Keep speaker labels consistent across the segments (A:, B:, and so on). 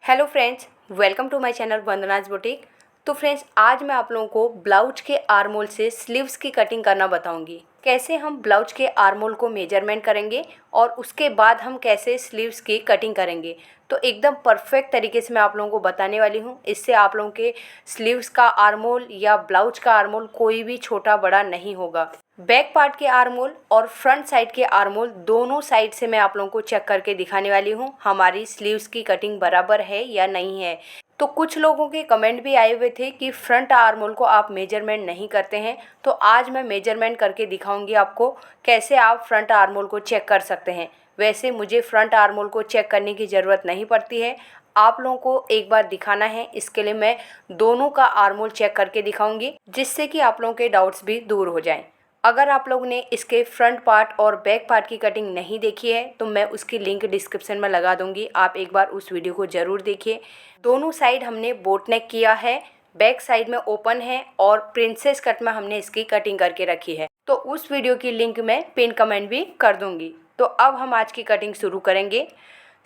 A: Hello friends, welcome to my channel Vandana's boutique. तो friends, आज मैं आप लोगों को ब्लाउज के आर्म होल से स्लीव्स की कटिंग करना बताऊंगी। कैसे हम ब्लाउज के आर्म होल को मेजरमेंट करेंगे और उसके बाद हम कैसे स्लीव्स की कटिंग करेंगे, तो एकदम परफेक्ट तरीके से मैं आप लोगों को बताने वाली हूँ। इससे आप लोगों के स्लीव्स का आर्म होल या ब्लाउज का आर्म होल कोई भी छोटा बड़ा नहीं होगा। बैक पार्ट के आर्म होल और फ्रंट साइड के आर्म होल दोनों साइड से मैं आप लोगों को चेक करके दिखाने वाली हूँ हमारी स्लीव्स की कटिंग बराबर है या नहीं है। तो कुछ लोगों के कमेंट भी आए हुए थे कि फ्रंट आर्म होल को आप मेजरमेंट नहीं करते हैं, तो आज मैं मेजरमेंट करके दिखाऊंगी आपको कैसे आप फ्रंट आर्म होल को चेक कर सकते हैं। वैसे मुझे फ्रंट आर्म होल को चेक करने की ज़रूरत नहीं पड़ती है, आप लोगों को एक बार दिखाना है, इसके लिए मैं दोनों का आर्म होल चेक करके दिखाऊंगी, जिससे कि आप लोगों के डाउट्स भी दूर हो जाएं। अगर आप लोगों ने इसके फ्रंट पार्ट और बैक पार्ट की कटिंग नहीं देखी है तो मैं उसकी लिंक डिस्क्रिप्शन में लगा दूंगी, आप एक बार उस वीडियो को ज़रूर देखिए। दोनों साइड हमने बोट नेक किया है, बैक साइड में ओपन है और प्रिंसेस कट में हमने इसकी कटिंग करके रखी है। तो उस वीडियो की लिंक मैं पिन कमेंट भी कर दूंगी। तो अब हम आज की कटिंग शुरू करेंगे।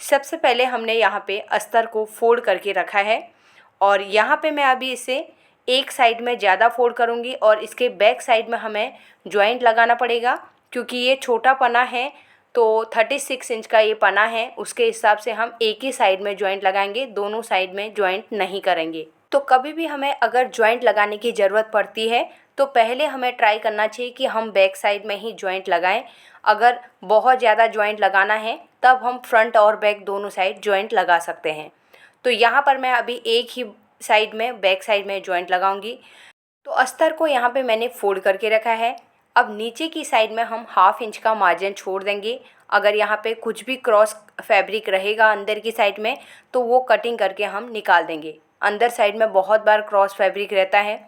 A: सबसे पहले हमने यहाँ पे अस्तर को फोल्ड करके रखा है और यहाँ पे मैं अभी इसे एक साइड में ज़्यादा फोल्ड करूँगी और इसके बैक साइड में हमें जॉइंट लगाना पड़ेगा, क्योंकि ये छोटा पना है। तो 36 इंच का ये पना है, उसके हिसाब से हम एक ही साइड में जॉइंट लगाएंगे, दोनों साइड में जॉइंट नहीं करेंगे। तो कभी भी हमें अगर जॉइंट लगाने की ज़रूरत पड़ती है तो पहले हमें ट्राई करना चाहिए कि हम बैक साइड में ही जॉइंट लगाएं। अगर बहुत ज़्यादा जॉइंट लगाना है तब हम फ्रंट और बैक दोनों साइड जॉइंट लगा सकते हैं। तो यहाँ पर मैं अभी एक ही साइड में बैक साइड में जॉइंट लगाऊंगी। तो अस्तर को यहाँ पे मैंने फोल्ड करके रखा है। अब नीचे की साइड में हम हाफ इंच का मार्जिन छोड़ देंगे। अगर यहाँ पे कुछ भी क्रॉस फैब्रिक रहेगा अंदर की साइड में तो वो कटिंग करके हम निकाल देंगे। अंदर साइड में बहुत बार क्रॉस फैब्रिक रहता है,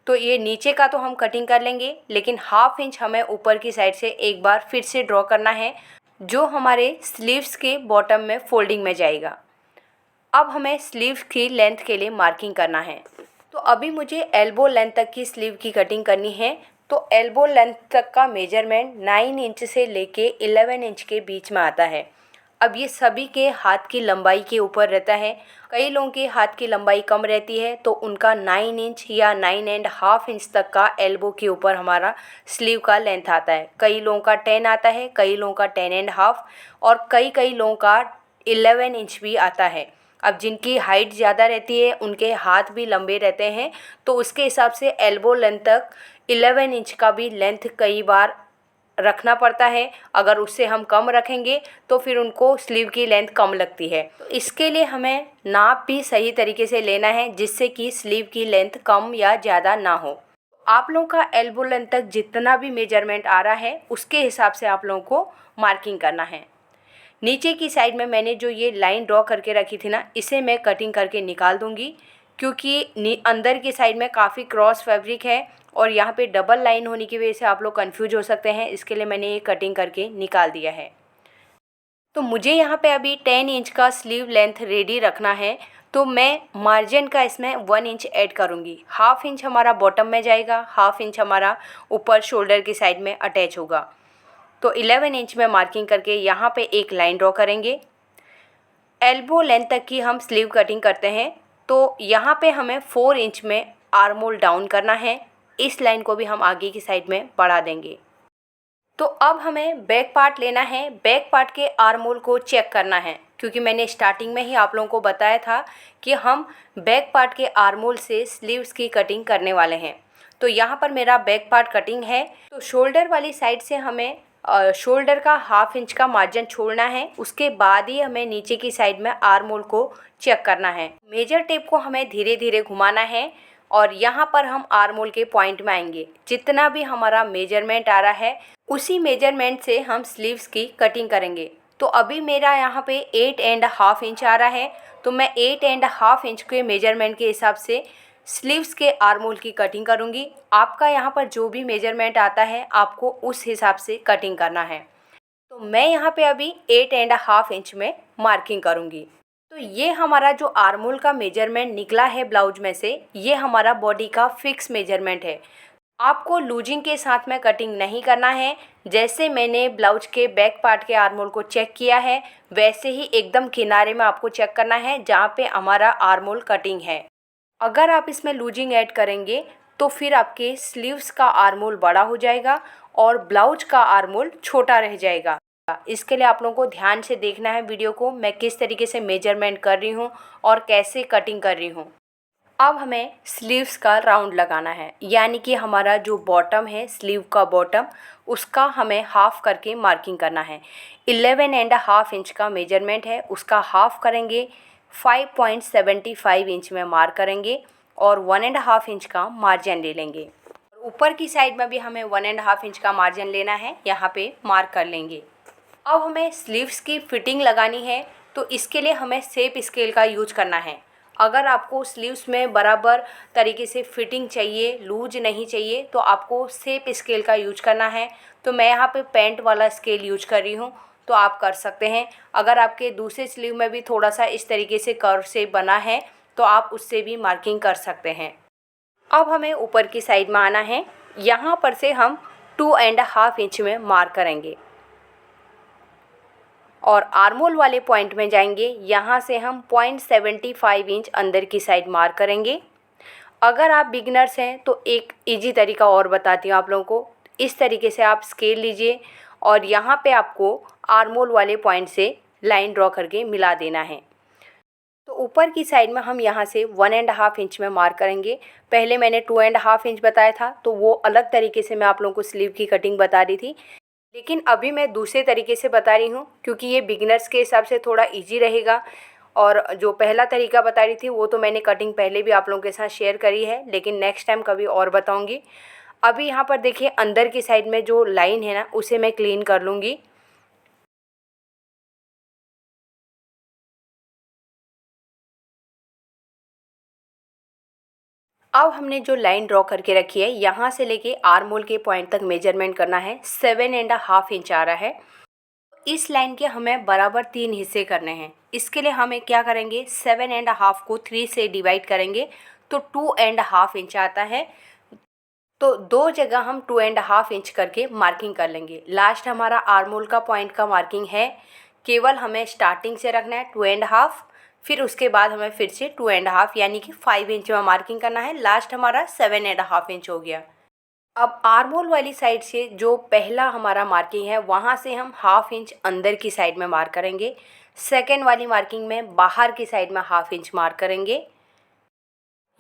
A: तो ये नीचे का तो हम कटिंग कर लेंगे, लेकिन हाफ इंच हमें ऊपर की साइड से एक बार फिर से ड्रॉ करना है, जो हमारे स्लीव्स के बॉटम में फोल्डिंग में जाएगा। अब हमें स्लीव की लेंथ के लिए मार्किंग करना है। तो अभी मुझे एल्बो लेंथ तक की स्लीव की कटिंग करनी है। तो एल्बो लेंथ तक का मेजरमेंट 9 इंच से लेके 11 इंच के बीच में आता है। अब ये सभी के हाथ की लंबाई के ऊपर रहता है। कई लोगों के हाथ की लंबाई कम रहती है तो उनका 9 इंच या 9.5 इंच तक का एल्बो के ऊपर हमारा स्लीव का लेंथ आता है। कई लोगों का 10 आता है, कई लोगों का 10.5 और कई लोगों का 11 इंच भी आता है। अब जिनकी हाइट ज़्यादा रहती है उनके हाथ भी लंबे रहते हैं, तो उसके हिसाब से एल्बो लेंथ तक 11 इंच का भी लेंथ कई बार रखना पड़ता है। अगर उससे हम कम रखेंगे तो फिर उनको स्लीव की लेंथ कम लगती है। तो इसके लिए हमें नाप भी सही तरीके से लेना है, जिससे कि स्लीव की लेंथ कम या ज़्यादा ना हो। आप लोगों का एल्बो लेंथ तक जितना भी मेजरमेंट आ रहा है उसके हिसाब से आप लोगों को मार्किंग करना है। नीचे की साइड में मैंने जो ये लाइन ड्रॉ करके रखी थी ना, इसे मैं कटिंग करके निकाल दूंगी, क्योंकि अंदर की साइड में काफ़ी क्रॉस फैब्रिक है और यहाँ पे डबल लाइन होने की वजह से आप लोग कंफ्यूज हो सकते हैं। इसके लिए मैंने ये कटिंग करके निकाल दिया है। तो मुझे यहाँ पे अभी 10 इंच का स्लीव लेंथ रेडी रखना है, तो मैं मार्जिन का इसमें 1 इंच ऐड करूँगी। हाफ इंच हमारा बॉटम में जाएगा, हाफ इंच हमारा ऊपर शोल्डर की साइड में अटैच होगा। तो 11 इंच में मार्किंग करके यहाँ पे एक लाइन ड्रॉ करेंगे। एल्बो लेंथ तक की हम स्लीव कटिंग करते हैं, तो यहाँ पे हमें 4 इंच में आर्म होल डाउन करना है। इस लाइन को भी हम आगे की साइड में बढ़ा देंगे। तो अब हमें बैक पार्ट लेना है। बैक पार्ट के आर्म होल को चेक करना है, क्योंकि मैंने स्टार्टिंग में ही आप लोगों को बताया था कि हम बैक पार्ट के आर्म होल से स्लीव्स की कटिंग करने वाले हैं। तो यहाँ पर मेरा बैक पार्ट कटिंग है। तो शोल्डर वाली साइड से हमें शोल्डर का हाफ इंच का मार्जिन छोड़ना है, उसके बाद ही हमें नीचे की साइड में आर्म होल को चेक करना है। मेजर टेप को हमें धीरे धीरे घुमाना है और यहाँ पर हम आर्म होल के पॉइंट में आएंगे। जितना भी हमारा मेजरमेंट आ रहा है उसी मेजरमेंट से हम स्लीव्स की कटिंग करेंगे। तो अभी मेरा यहाँ पे 8.5 इंच आ रहा है, तो मैं 8.5 इंच के मेजरमेंट के हिसाब से स्लीव्स के आर्म होल की कटिंग करूँगी। आपका यहाँ पर जो भी मेजरमेंट आता है आपको उस हिसाब से कटिंग करना है। तो मैं यहाँ पे अभी 8.5 इंच में मार्किंग करूँगी। तो ये हमारा जो आर्म होल का मेजरमेंट निकला है ब्लाउज में से, ये हमारा बॉडी का फिक्स मेजरमेंट है। आपको लूजिंग के साथ में कटिंग नहीं करना है। जैसे मैंने ब्लाउज के बैक पार्ट के आर्म होल को चेक किया है वैसे ही एकदम किनारे में आपको चेक करना है जहाँ पे हमारा आर्म होल कटिंग है। अगर आप इसमें लूजिंग ऐड करेंगे तो फिर आपके स्लीव्स का आर्म होल बड़ा हो जाएगा और ब्लाउज का आर्म होल छोटा रह जाएगा। इसके लिए आप लोगों को ध्यान से देखना है वीडियो को, मैं किस तरीके से मेजरमेंट कर रही हूँ और कैसे कटिंग कर रही हूँ। अब हमें स्लीव्स का राउंड लगाना है, यानी कि हमारा जो बॉटम है स्लीव का बॉटम उसका हमें हाफ़ करके मार्किंग करना है। 11.5 इंच का मेजरमेंट है, उसका हाफ़ करेंगे 5.75 इंच में मार्क करेंगे और 1.5 इंच का मार्जिन ले लेंगे। ऊपर की साइड में भी हमें 1.5 इंच का मार्जिन लेना है, यहाँ पे मार्क कर लेंगे। अब हमें स्लीव्स की फिटिंग लगानी है तो इसके लिए हमें शेप स्केल का यूज करना है। अगर आपको स्लीव्स में बराबर तरीके से फिटिंग चाहिए, लूज नहीं चाहिए, तो आपको शेप स्केल का यूज करना है। तो मैं यहाँ पे पेंट वाला स्केल यूज कर रही हूँ, तो आप कर सकते हैं। अगर आपके दूसरे स्लीव में भी थोड़ा सा इस तरीके से कर्व शेप बना है तो आप उससे भी मार्किंग कर सकते हैं। अब हमें ऊपर की साइड में आना है, यहाँ पर से हम 2.5 इंच में मार्क करेंगे और आर्म होल वाले पॉइंट में जाएंगे, यहाँ से हम 0.75 इंच अंदर की साइड मार्क करेंगे। अगर आप बिगिनर्स हैं तो एक इजी तरीका और बताती हूँ आप लोगों को। इस तरीके से आप स्केल लीजिए और यहाँ पे आपको आर्म होल वाले पॉइंट से लाइन ड्रॉ करके मिला देना है। तो ऊपर की साइड में हम यहाँ से 1.5 इंच में मार्क करेंगे। पहले मैंने 2.5 इंच बताया था, तो वो अलग तरीके से मैं आप लोगों को स्लीव की कटिंग बता रही थी, लेकिन अभी मैं दूसरे तरीके से बता रही हूँ क्योंकि ये बिगिनर्स के हिसाब से थोड़ा इजी रहेगा। और जो पहला तरीका बता रही थी वो तो मैंने कटिंग पहले भी आप लोगों के साथ शेयर करी है, लेकिन नेक्स्ट टाइम कभी और बताऊँगी। अभी यहाँ पर देखिए अंदर की साइड में जो लाइन है ना उसे मैं क्लीन कर लूँगी। अब हमने जो लाइन ड्रॉ करके रखी है यहाँ से लेके आर्म होल के पॉइंट तक मेजरमेंट करना है। 7.5 इंच आ रहा है। इस लाइन के हमें बराबर 3 हिस्से करने हैं। इसके लिए हमें क्या करेंगे, 7.5 को 3 से डिवाइड करेंगे तो 2.5 इंच आता है। तो दो जगह हम 2.5 इंच करके मार्किंग कर लेंगे। लास्ट हमारा आर्म होल का पॉइंट का मार्किंग है, केवल हमें स्टार्टिंग से रखना है 2.5, फिर उसके बाद हमें फिर से 2.5 यानी कि 5 इंच में मार्किंग करना है। लास्ट हमारा 7.5 इंच हो गया। अब आर्म होल वाली साइड से जो पहला हमारा मार्किंग है वहाँ से हम 1/2 इंच अंदर की साइड में मार्क करेंगे। सेकेंड वाली मार्किंग में बाहर की साइड में 1/2 इंच मार्क करेंगे।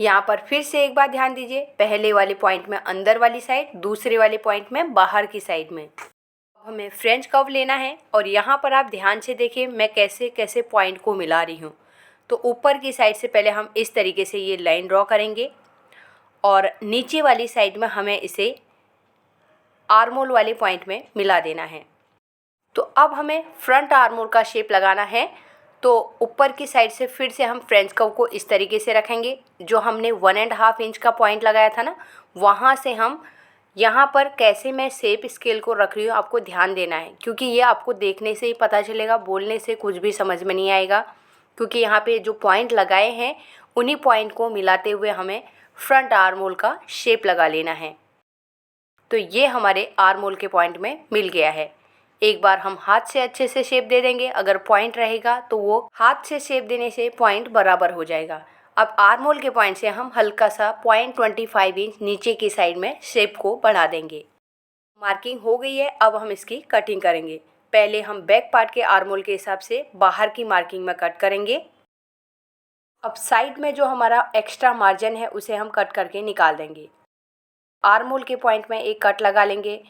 A: यहाँ पर फिर से एक बार ध्यान दीजिए, पहले वाले पॉइंट में अंदर वाली साइड, दूसरे वाले पॉइंट में बाहर की साइड में। अब हमें फ्रेंच कर्व लेना है और यहाँ पर आप ध्यान से देखिए मैं कैसे कैसे पॉइंट को मिला रही हूँ। तो ऊपर की साइड से पहले हम इस तरीके से ये लाइन ड्रॉ करेंगे और नीचे वाली साइड में हमें इसे आर्म होल वाले पॉइंट में मिला देना है। तो अब हमें फ्रंट आर्म होल का शेप लगाना है। तो ऊपर की साइड से फिर से हम फ्रेंच कर्व को इस तरीके से रखेंगे। जो हमने 1.5 इंच का पॉइंट लगाया था ना, वहाँ से हम यहाँ पर कैसे मैं शेप स्केल को रख रही हूँ आपको ध्यान देना है, क्योंकि ये आपको देखने से ही पता चलेगा, बोलने से कुछ भी समझ में नहीं आएगा। क्योंकि यहाँ पे जो पॉइंट लगाए हैं उन्हीं पॉइंट को मिलाते हुए हमें फ्रंट आर्म होल का शेप लगा लेना है। तो ये हमारे आर्म होल के पॉइंट में मिल गया है। एक बार हम हाथ से अच्छे से शेप दे देंगे, अगर पॉइंट रहेगा तो वो हाथ से शेप देने से पॉइंट बराबर हो जाएगा। अब आर्म होल के पॉइंट से हम हल्का सा 0.25 इंच नीचे की साइड में शेप को बढ़ा देंगे। मार्किंग हो गई है, अब हम इसकी कटिंग करेंगे। पहले हम बैक पार्ट के आर्म होल के हिसाब से बाहर की मार्किंग में कट करेंगे। अब साइड में जो हमारा एक्स्ट्रा मार्जिन है उसे हम कट करके निकाल देंगे। आर्म होल के पॉइंट में एक कट लगा लेंगे।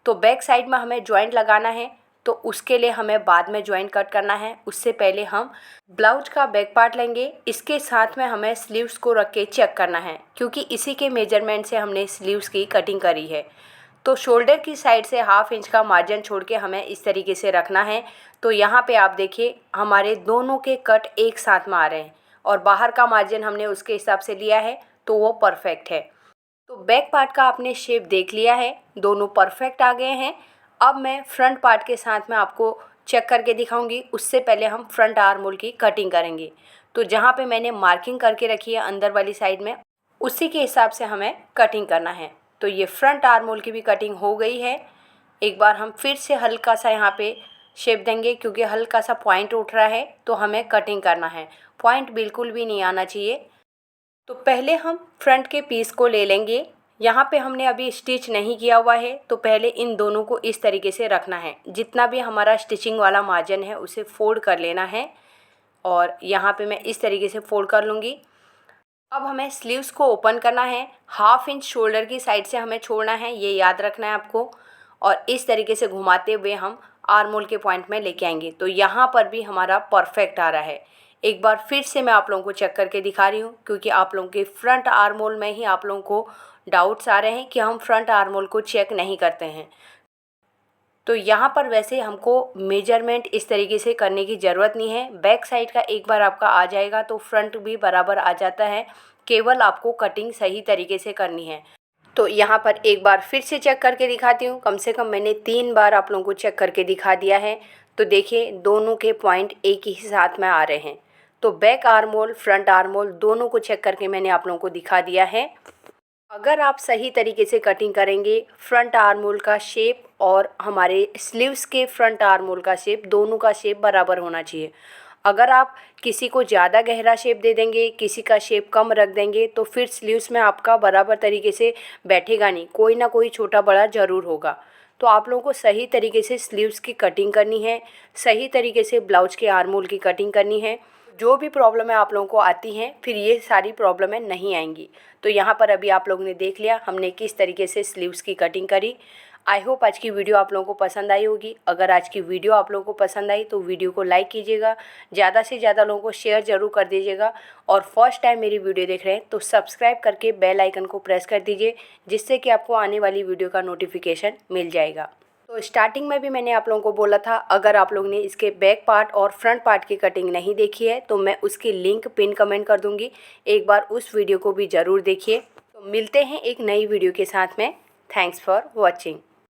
A: तो बैक साइड में हमें जॉइंट लगाना है, तो उसके लिए हमें बाद में जॉइंट कट करना है। उससे पहले हम ब्लाउज का बैक पार्ट लेंगे। इसके साथ में हमें स्लीव्स को रख के चेक करना है, क्योंकि इसी के मेजरमेंट से हमने स्लीव्स की कटिंग करी है। तो शोल्डर की साइड से 1/2 इंच का मार्जिन छोड़ के हमें इस तरीके से रखना है। तो यहाँ पे आप देखिए हमारे दोनों के कट एक साथ में आ रहे हैं और बाहर का मार्जिन हमने उसके हिसाब से लिया है, तो वो परफेक्ट है। तो बैक पार्ट का आपने शेप देख लिया है, दोनों परफेक्ट आ गए हैं। अब मैं फ्रंट पार्ट के साथ में आपको चेक करके दिखाऊंगी। उससे पहले हम फ्रंट आर्म होल की कटिंग करेंगे। तो जहाँ पे मैंने मार्किंग करके रखी है अंदर वाली साइड में, उसी के हिसाब से हमें कटिंग करना है। तो ये फ्रंट आर्म होल की भी कटिंग हो गई है। एक बार हम फिर से हल्का सा यहाँ पे शेप देंगे, क्योंकि हल्का सा पॉइंट उठ रहा है तो हमें कटिंग करना है। पॉइंट बिल्कुल भी नहीं आना चाहिए। तो पहले हम फ्रंट के पीस को ले लेंगे। यहाँ पे हमने अभी स्टिच नहीं किया हुआ है, तो पहले इन दोनों को इस तरीके से रखना है। जितना भी हमारा स्टिचिंग वाला मार्जिन है उसे फोल्ड कर लेना है, और यहाँ पे मैं इस तरीके से फोल्ड कर लूँगी। अब हमें स्लीव्स को ओपन करना है। 1/2 इंच शोल्डर की साइड से हमें छोड़ना है, ये याद रखना है आपको। और इस तरीके से घुमाते हुए हम आर्म होल के पॉइंट में लेके आएंगे। तो यहाँ पर भी हमारा परफेक्ट आ रहा है। एक बार फिर से मैं आप लोगों को चेक करके दिखा रही हूँ, क्योंकि आप लोगों के फ्रंट आर्म होल में ही आप लोगों को डाउट्स आ रहे हैं कि हम फ्रंट आर्म होल को चेक नहीं करते हैं। तो यहाँ पर वैसे हमको मेजरमेंट इस तरीके से करने की ज़रूरत नहीं है। बैक साइड का एक बार आपका आ जाएगा तो फ्रंट भी बराबर आ जाता है, केवल आपको कटिंग सही तरीके से करनी है। तो यहाँ पर एक बार फिर से चेक करके दिखाती हूँ। कम से कम मैंने 3 बार आप लोगों को चेक करके दिखा दिया है। तो देखिए दोनों के पॉइंट एक ही साथ में आ रहे हैं। तो back arm hole, front arm hole दोनों को चेक करके मैंने आप लोगों को दिखा दिया है। अगर आप सही तरीके से कटिंग करेंगे, फ्रंट आर्म होल का शेप और हमारे स्लीव्स के फ्रंट आर्म होल का शेप, दोनों का शेप बराबर होना चाहिए। अगर आप किसी को ज़्यादा गहरा शेप दे देंगे, किसी का शेप कम रख देंगे, तो फिर स्लीव्स में आपका बराबर तरीके से बैठेगा नहीं, कोई ना कोई छोटा बड़ा ज़रूर होगा। तो आप लोगों को सही तरीके से स्लीव्स की कटिंग करनी है, सही तरीके से ब्लाउज के आर्म होल की कटिंग करनी है। जो भी प्रॉब्लम है आप लोगों को आती हैं, फिर ये सारी प्रॉब्लमें नहीं आएंगी। तो यहाँ पर अभी आप लोगों ने देख लिया हमने किस तरीके से स्लीव्स की कटिंग करी। आई होप आज की वीडियो आप लोगों को पसंद आई होगी। अगर आज की वीडियो आप लोगों को पसंद आई तो वीडियो को लाइक कीजिएगा, ज़्यादा से ज़्यादा लोगों को शेयर ज़रूर कर दीजिएगा, और फर्स्ट टाइम मेरी वीडियो देख रहे हैं तो सब्सक्राइब करके बेल आइकन को प्रेस कर दीजिए, जिससे कि आपको आने वाली वीडियो का नोटिफिकेशन मिल जाएगा। तो स्टार्टिंग में भी मैंने आप लोगों को बोला था, अगर आप लोगों ने इसके बैक पार्ट और फ्रंट पार्ट की कटिंग नहीं देखी है तो मैं उसकी लिंक पिन कमेंट कर दूंगी, एक बार उस वीडियो को भी ज़रूर देखिए। तो मिलते हैं एक नई वीडियो के साथ में। Thanks for watching.